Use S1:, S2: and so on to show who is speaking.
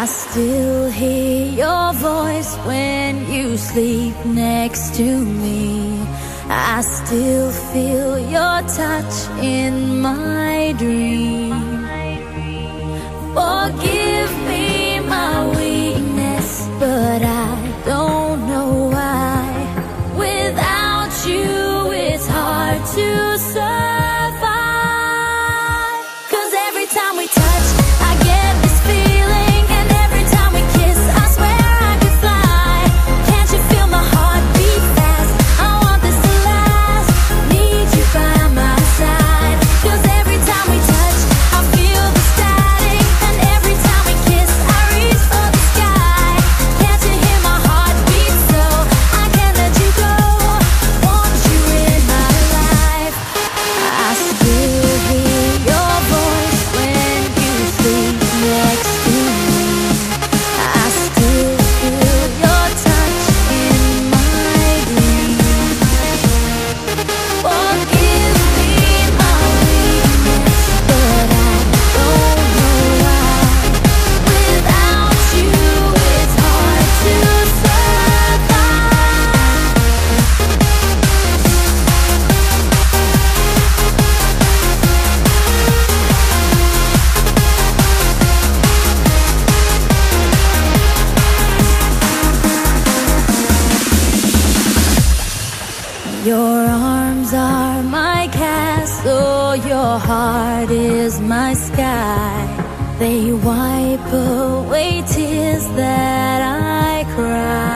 S1: I still hear your voice when you sleep next to me. I still feel your touch in my dream. Forgive me my weakness, but I don't know why. Without you, it's hard to survive. 'Cause every time we touch, I get this feeling, and every time we kiss, I swear I could fly. Can't you feel my heart beat fast? I want this to last. Need you by my side. 'Cause every time we touch, I feel the static, and every time we kiss, I reach for the sky. Can't you hear my heart beat? So I can't let you go. Want you in my life. I still hear your voice when you sleep next to me. I still feel your touch in my dream. Forgive me my weakness, but I don't know why. Without you, it's hard to survive. Your arms are my castle, your heart is my sky. They wipe away tears that I cry.